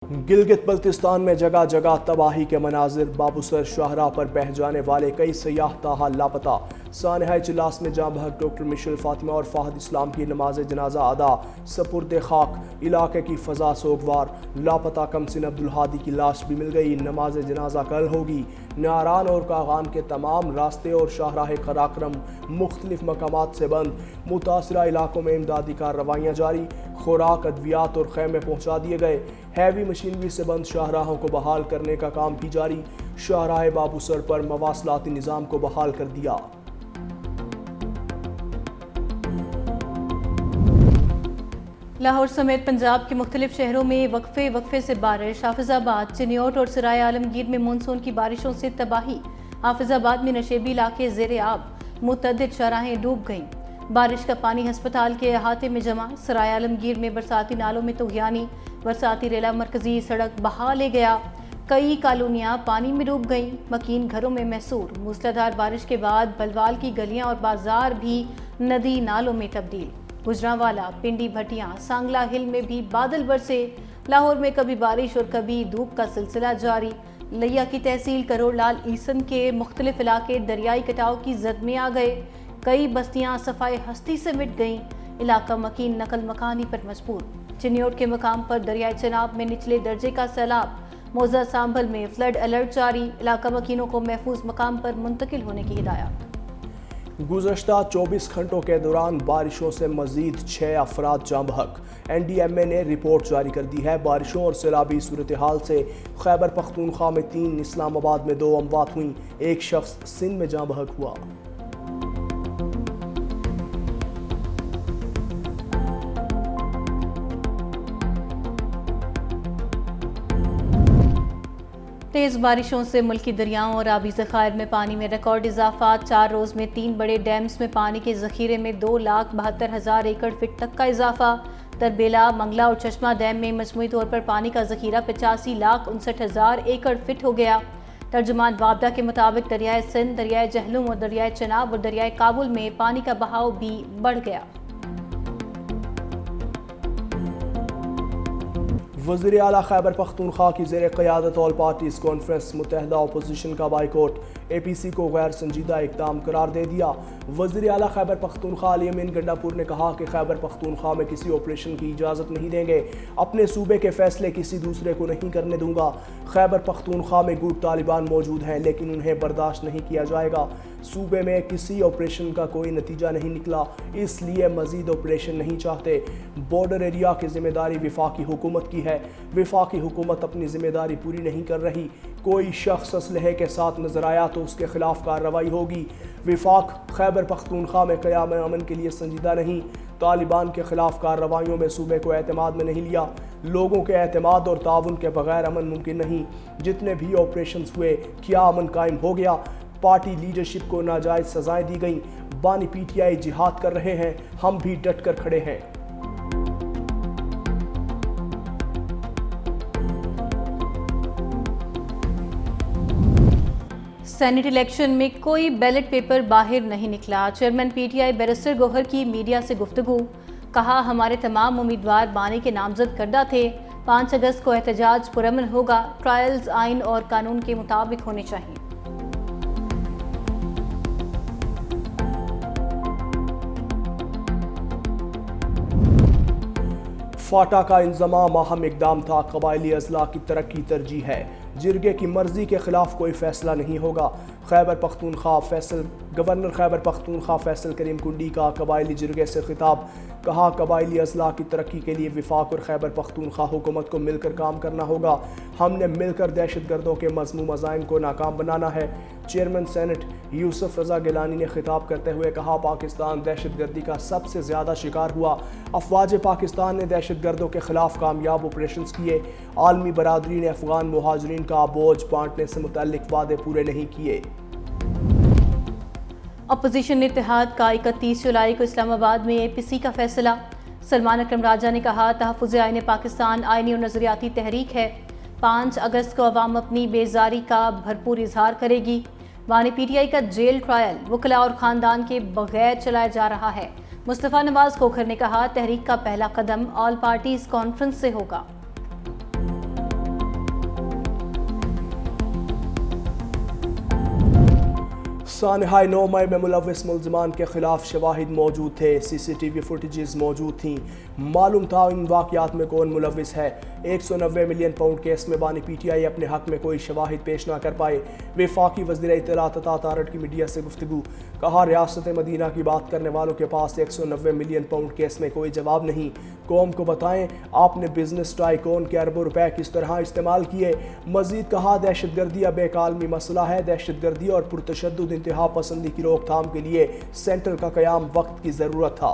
गिलगित बल्तिस्तान में जगह जगह तबाही के मनाजिर। बाबूसर शाहराह पर बह जाने वाले कई सयाह ताहाल लापता। सानहा इजलास में जाँ बहक डॉक्टर मिशेल फातिमा और फाहद इस्लाम की नमाज जनाजा अदा। सपुर्द खाक। इलाके की फजा सोगवार। लापता कमसिन अब्दुल हादी की लाश भी मिल गई। नमाज जनाजा कल होगी। नारान और कागान के तमाम रास्ते और शाहराह कराक्रम मुख्तलिफ मकामात से बंद। मुतासरा इलाकों में इमदादी कार्रवाइयाँ जारी। खुराक, अद्वियात और खैमे पहुँचा दिए गए। हैवी मशीनरी से बंद शाहराहों को बहाल करने का काम भी जारी। शाहराह बाबूसर पर मवासलाती निज़ाम को बहाल कर दिया। लाहौर समेत पंजाब के मुख्तलिफ शहरों में वक्फे से बारिश। हाफिजाबाद, चिन्योट और सराय आलमगीर में मानसून की बारिशों से तबाही। हाफिजाबाद में नशेबी इलाके ज़ेरे आब, मुतअद्दिद शाहराहें डूब गईं। बारिश का पानी हस्पताल के अहाते में जमा। सराय आलमगीर में बरसाती नालों में तुग़यानी। बरसाती रेला मरकजी सड़क बहा ले गया। कई कॉलोनियाँ पानी में डूब गईं। मकीन घरों में महसूर। मूसलाधार बारिश के बाद बलवाल की गलियाँ और बाजार भी नदी नालों में तब्दील। गुजरांवाला, पिंडी, भटियां, सांगला हिल में भी बादल बरसे। लाहौर में कभी बारिश और कभी धूप का सिलसिला जारी। लिया की तहसील करोड़लाल ईसन के मुख्तलिफ इलाके दरियाई कटाव की जद में आ गए। कई बस्तियां सफाई हस्ती से मिट गईं। इलाका मकीन नकल मकानी पर मजबूर। चिन्योट के मकाम पर दरियाई चनाब में निचले दर्जे का सैलाब। मौजा सांभल में फ्लड अलर्ट जारी। इलाका मकीनों को महफूज मकाम पर मुंतकिल होने की हिदायत। गुज़श्ता 24 घंटों के दौरान बारिशों से मजीद 6 अफराद जाँ बहक। NDMA ने रिपोर्ट जारी कर दी है। बारिशों और सैलाबी सूरत हाल से खैबर पख्तूनख्वा में 3, इस्लामाबाद में 2 अमवात हुई। एक शख्स सिंध में जाँ बहक हुआ। तेज़ बारिशों से मुल्की दरियाओं और आबी ज़खायर में पानी में रिकॉर्ड इजाफा। 4 रोज़ में 3 बड़े डैम्स में पानी के ज़ख़ीरे में 2,72,000 एकड़ फिट तक का इजाफा। तरबेला, मंगला और चश्मा डैम में मजमूई तौर पर पानी का ज़ख़ीरा 85,59,000 एकड़ फिट हो गया। तर्जुमान वाबदा के मुताबिक दरियाए सिंध, दरियाए जहलुम और दरियाए चनाब और दरियाए काबुल में पानी का बहाव भी बढ़ गया। वज़ीर आला खैबर पख्तूनख्वा की ज़ेर क़यादत ऑल पार्टीज़ कॉन्फ्रेंस मुत्तहदा अपोजिशन का बाइकॉट। APC को गैर संजीदा इक़दाम करार दे दिया। वज़ीर आला खैबर पख्तूनख्वा अली अमीन गंडापुर ने कहा कि खैबर पख्तूनख्वा में किसी ऑपरेशन की इजाज़त नहीं देंगे। अपने सूबे के फैसले किसी दूसरे को नहीं करने दूंगा। खैबर पख्तूनख्वा में गुट तालिबान मौजूद हैं, लेकिन उन्हें बर्दाश्त नहीं किया जाएगा। सूबे में किसी ऑपरेशन का कोई नतीजा नहीं निकला, इसलिए मजीद ऑपरेशन नहीं चाहते। बॉर्डर एरिया की जिम्मेदारी वफाकी हुकूमत की है। वफाकी हुकूमत अपनी जिम्मेदारी पूरी नहीं कर रही। कोई शख्स असलहे के साथ नजर आया तो उसके खिलाफ कार्रवाई होगी। वफाक खैबर पख्तूनख्वा में क़याम अमन के लिए संजीदा नहीं। तालिबान के खिलाफ कार्रवाइयों में सूबे को एतमाद में नहीं लिया। लोगों के एतमाद और ताउन के बगैर अमन मुमकिन नहीं। जितने भी ऑपरेशन हुए, क्या अमन कायम हो गया? पार्टी लीडरशिप को नाजायज सजाएं दी गईं। बानी PTI जिहाद कर रहे हैं, हम भी डट कर खड़े हैं। सेनेट इलेक्शन में कोई बैलेट पेपर बाहर नहीं निकला। चेयरमैन PTI बैरिस्टर गौहर की मीडिया से गुफ्तगू। कहा, हमारे तमाम उम्मीदवार बानी के नामजद करदा थे। 5 अगस्त को एहतजाज पुरअमन होगा। ट्रायल्स आइन और कानून के मुताबिक होने चाहिए। फाटा का इंजमाम अहम इकदाम था। कबायली अजला की तरक्की तरजीह है। जिरगे की मर्जी के खिलाफ कोई फैसला नहीं होगा। खैबर पख्तूनख्वा फैसल गवर्नर खैबर पख्तूनख्वा फैसल करीम कुंडी का कबायली जिरगे से खिताब। कहा, कबायली अजला की तरक्की के लिए वफाक और खैबर पख्तूनख्वा हुकूमत को मिलकर काम करना होगा। हमने मिलकर दहशत गर्दों के मज़मूम अज़ाइम को नाकाम बनाना है। चेयरमैन सेनेट यूसुफ रज़ा गिलानी ने खिताब करते हुए कहा, पाकिस्तान दहशत गर्दी का सबसे ज़्यादा शिकार हुआ। अफवाज पाकिस्तान ने दहशत गर्दों के खिलाफ कामयाब ऑपरेशन किए। आलमी बरादरी ने अफगान मुहाजिरीन का बोझ बांटने से मुतल्लिक वादे पूरे नहीं किए। अपोजिशन इत्तेहाद का 31 जुलाई को इस्लामाबाद में APC का फैसला। सलमान अकरम राजा ने कहा, तहफ़्फ़ुज़ आईन पाकिस्तान आईनी और नज़रियाती तहरीक है। 5 अगस्त को अवाम अपनी बेजारी का भरपूर इजहार करेगी। बानी PTI का जेल ट्रायल वकला और ख़ानदान के बगैर चलाया जा रहा है। मुस्तफ़ा नवाज खोखर ने कहा, तहरीक का पहला कदम ऑल पार्टीज़ कॉन्फ्रेंस से होगा। सानहाई 9 मई में मुलविस मुलजमान के खिलाफ शवाहिद मौजूद थे, CCTV फुटेजेस मौजूद थी। मालूम था इन वाक़यात में कौन मुलविस है। 190 मिलियन पाउंड केस में बानी PTI अपने हक में कोई शवाहिद पेश ना कर पाए। वफाकी वज़ीर इत्तलात अतारट की मीडिया से गुफ्तगू, कहा रियासत मदीना की बात करने वालों के पास 190 मिलियन पाउंड केस में कोई जवाब नहीं। कौम को बताएं आपने बिजनेस टाइकून के अरबों रुपए किस तरह इस्तेमाल किए। मजीद कहा दहशतगर्दी अब एक आलमी मसला है, दहशतगर्दी और पुरतशद्दुद इंतहा पसंदी की रोकथाम के लिए सेंटर का क़याम वक्त की ज़रूरत था।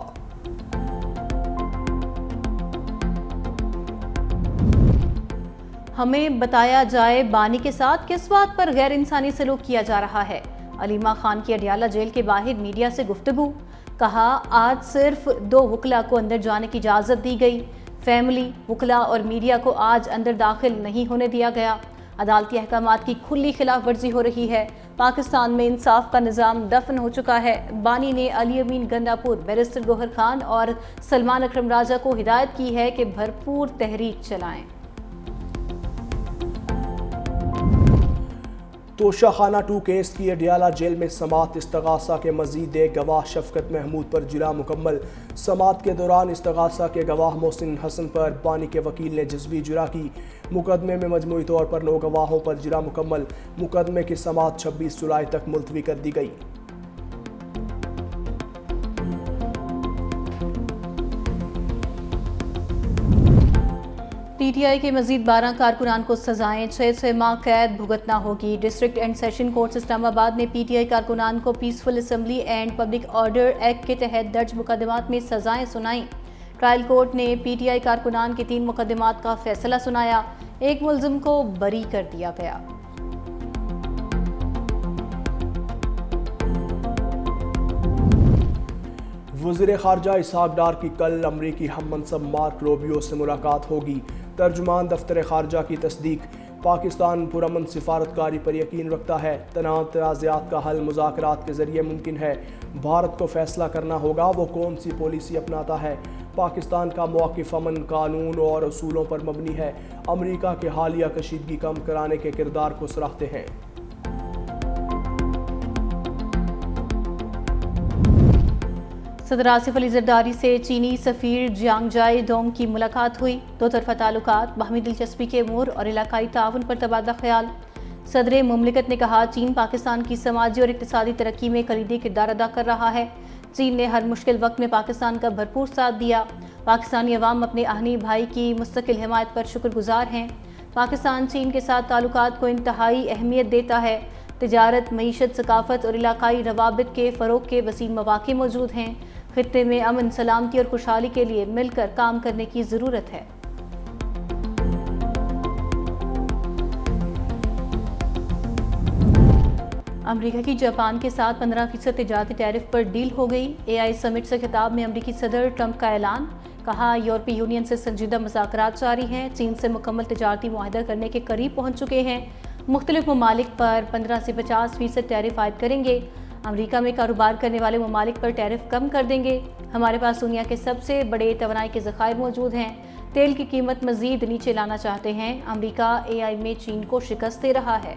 हमें बताया जाए बानी के साथ किस बात पर गैर इंसानी सलूक किया जा रहा है। अलीमा खान की अडियाला जेल के बाहर मीडिया से गुफ्तगू, कहा आज सिर्फ 2 वकला को अंदर जाने की इजाज़त दी गई। फैमिली, वकला और मीडिया को आज अंदर दाखिल नहीं होने दिया गया। अदालती अहकामात की खुली खिलाफ वर्जी हो रही है। पाकिस्तान में इंसाफ का निज़ाम दफन हो चुका है। बानी ने अली अमीन गंडापुर, बैरिस्टर गौहर खान और सलमान अकरम राजा को हिदायत की है कि भरपूर तहरीक चलाएं। तोशाखाना 2 केस की अडियाला जेल में समात इस्तगासा के मजीद एक गवाह शफकत महमूद पर जिला मुकम्मल। समात के दौरान इस्तगासा के गवाह मोहसिन हसन पर बानी के वकील ने जज़वी जुरा की। मुकदमे में मजमूई तौर पर 9 गवाहों पर जिला मुकम्मल। मुकदमे की समात 26 जुलाई तक मुलतवी कर दी गई। PTI के मजीद 12 कारकुनान को सजाएं, 6 माह कैद भुगतना होगी। District and session court Islamabad ने PTI कारकुनान को peaceful assembly and public order act के तहत दर्ज मुकदमात में सजाएं सुनाई। ट्रायल कोर्ट ने PTI कारकुनान के 3 मुकदमात का फैसला सुनाया। एक मुलजिम को बरी कर दिया गया। वज़ीर ख़ारजा इसहाक डार की कल अमरीकी हम मनसब मार्क रूबियो से मुलाकात होगी। तर्जुमान दफ्तर ख़ारजा की तस्दीक, पाकिस्तान पुरअमन सिफारतकारी पर यकीन रखता है। तनाज़ तनाज़ात का हल मुज़ाकरात के ज़रिए मुमकिन है। भारत को फैसला करना होगा वो कौन सी पॉलिसी अपनाता है। पाकिस्तान का मौक़िफ़ अमन, कानून और असूलों पर मबनी है। अमरीका के हालिया कशीदगी कम कराने के किरदार को सराहते हैं। सदर आसिफ अली जरदारी से चीनी सफ़ीर जियांग जाई डोंग की मुलाकात हुई। 2 तरफ़ा ताल्लुकात, बाहमी दिलचस्पी के अमूर और इलाकाई ताउन पर तबादला ख्याल। सदर मुमलिकत ने कहा चीन पाकिस्तान की समाजी और इक़्तिसादी तरक्की में कलीदी किरदार अदा कर रहा है। चीन ने हर मुश्किल वक्त में पाकिस्तान का भरपूर साथ दिया। पाकिस्तानी अवाम अपने आहनी भाई की मुस्तकिल हिमायत पर शुक्रगुजार हैं। पाकिस्तान चीन के साथ ताल्लुकात को इंतहाई अहमियत देता है। तिजारत, मईशत, सकाफत और इलाकाई रवाबित के फ़रोग के वसीम मौक़े मौजूद हैं। खित्ते में अमन, सलामती और खुशहाली के लिए मिलकर काम करने की ज़रूरत है। अमेरिका की जापान के साथ 15% तिजारती टैरिफ पर डील हो गई। AI समिट से खिताब में अमेरिकी सदर ट्रंप का ऐलान, कहा यूरोपीय यूनियन से संजीदा मुज़ाकरात जारी हैं। चीन से मुकम्मल तिजारती मुआहदा करने के करीब पहुँच चुके हैं। मुख्तलिफ ममालिक पर 15 से 50% टैरिफ आयद करेंगे। अमेरिका में कारोबार करने वाले ममालिक पर टैरिफ कम कर देंगे। हमारे पास दुनिया के सबसे बड़े तवानाई के ज़खायर मौजूद हैं। तेल की कीमत मज़ीद नीचे लाना चाहते हैं। अमेरिका AI में चीन को शिकस्त दे रहा है।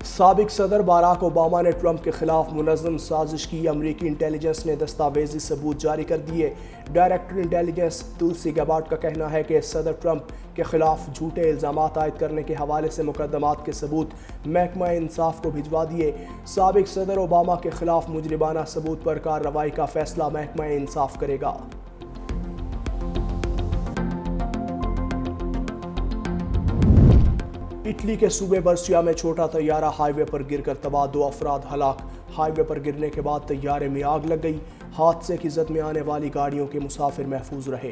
साबिक सदर बाराक ओबामा ने ट्रंप के खिलाफ मुनज़्ज़म साजिश की। अमरीकी इंटेलिजेंस ने दस्तावेजी सबूत जारी कर दिए। डायरेक्टर इंटेलिजेंस तुलसी गैबार्ड का कहना है कि सदर ट्रंप के खिलाफ झूठे इल्ज़ामात आयद करने के हवाले से मुकदमात के सबूत महकमा इंसाफ को भिजवा दिए। साबिक सदर ओबामा के खिलाफ मुजरिमाना सबूत पर कार्रवाई का फैसला महकमा इंसाफ करेगा। इटली के सूबे बर्सिया में छोटा तैयारा हाईवे पर गिरकर तबाह, 2 अफराद हलाक। हाईवे पर गिरने के बाद तैयारे में आग लग गई। हादसे की जद में आने वाली गाड़ियों के मुसाफिर महफूज रहे।